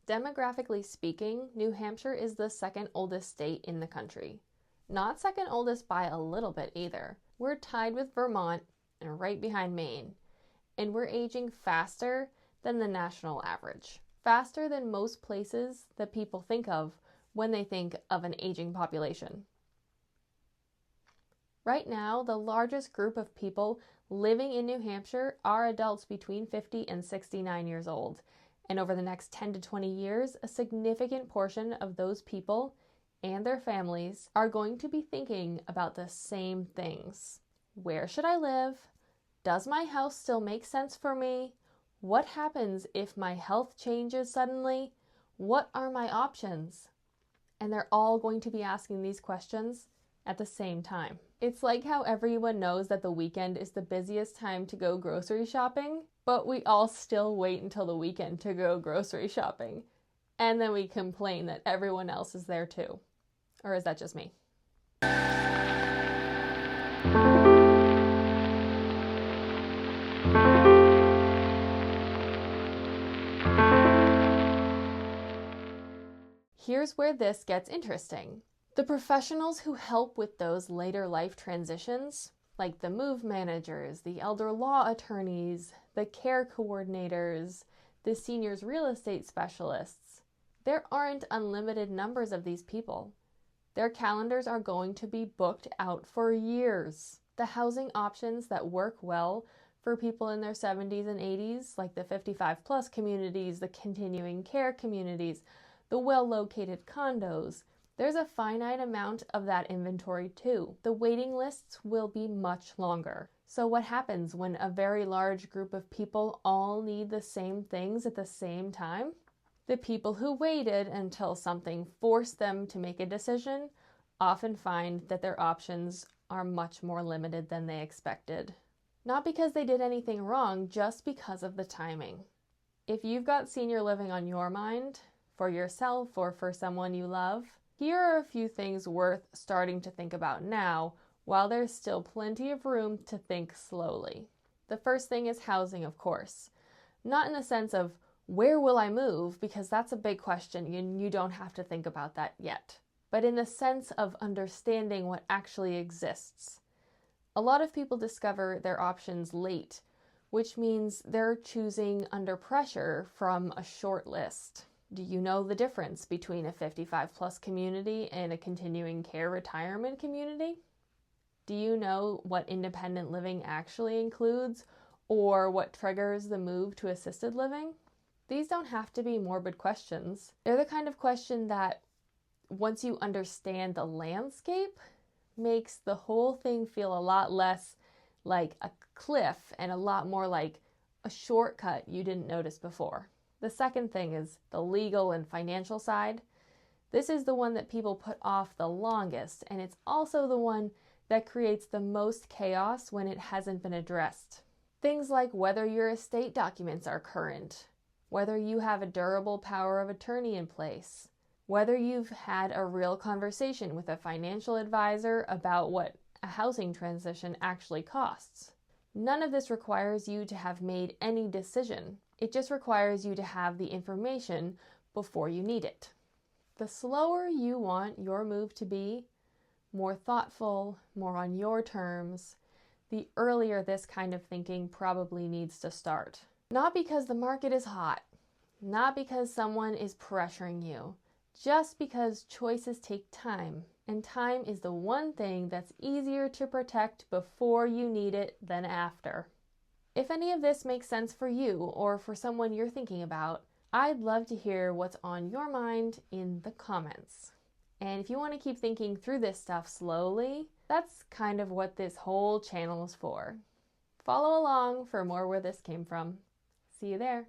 Demographically speaking, New Hampshire is the second oldest state in the country. Not second oldest by a little bit either. We're tied with Vermont and right behind Maine, and we're aging faster than the national average. Faster than most places that people think of when they think of an aging population. Right now, the largest group of people living in New Hampshire are adults between 50 and 69 years old. And over the next 10 to 20 years, a significant portion of those people and their families are going to be thinking about the same things. Where should I live? Does my house still make sense for me? What happens if my health changes suddenly? What are my options? And they're all going to be asking these questions at the same time. It's like how everyone knows that the weekend is the busiest time to go grocery shopping, but we all still wait until the weekend to go grocery shopping. And then we complain that everyone else is there too. Or is that just me? Here's where this gets interesting. The professionals who help with those later life transitions, like the move managers, the elder law attorneys, the care coordinators, the seniors real estate specialists, there aren't unlimited numbers of these people. Their calendars are going to be booked out for years. The housing options that work well for people in their 70s and 80s, like the 55 plus communities, the continuing care communities, the well-located condos, there's a finite amount of that inventory too. The waiting lists will be much longer. So what happens when a very large group of people all need the same things at the same time? The people who waited until something forced them to make a decision often find that their options are much more limited than they expected. Not because they did anything wrong, just because of the timing. If you've got senior living on your mind, for yourself or for someone you love, here are a few things worth starting to think about now, while there's still plenty of room to think slowly. The first thing is housing, of course. Not in the sense of, where will I move? Because that's a big question and you don't have to think about that yet. But in the sense of understanding what actually exists. A lot of people discover their options late, which means they're choosing under pressure from a short list. Do you know the difference between a 55 plus community and a continuing care retirement community? Do you know what independent living actually includes or what triggers the move to assisted living? These don't have to be morbid questions. They're the kind of question that, once you understand the landscape, makes the whole thing feel a lot less like a cliff and a lot more like a shortcut you didn't notice before. The second thing is the legal and financial side. This is the one that people put off the longest, and it's also the one that creates the most chaos when it hasn't been addressed. Things like whether your estate documents are current, whether you have a durable power of attorney in place, whether you've had a real conversation with a financial advisor about what a housing transition actually costs. None of this requires you to have made any decision. It just requires you to have the information before you need it. The slower you want your move to be, more thoughtful, more on your terms, the earlier this kind of thinking probably needs to start. Not because the market is hot, not because someone is pressuring you, just because choices take time, and time is the one thing that's easier to protect before you need it than after. If any of this makes sense for you or for someone you're thinking about, I'd love to hear what's on your mind in the comments. And if you want to keep thinking through this stuff slowly, that's kind of what this whole channel is for. Follow along for more where this came from. See you there.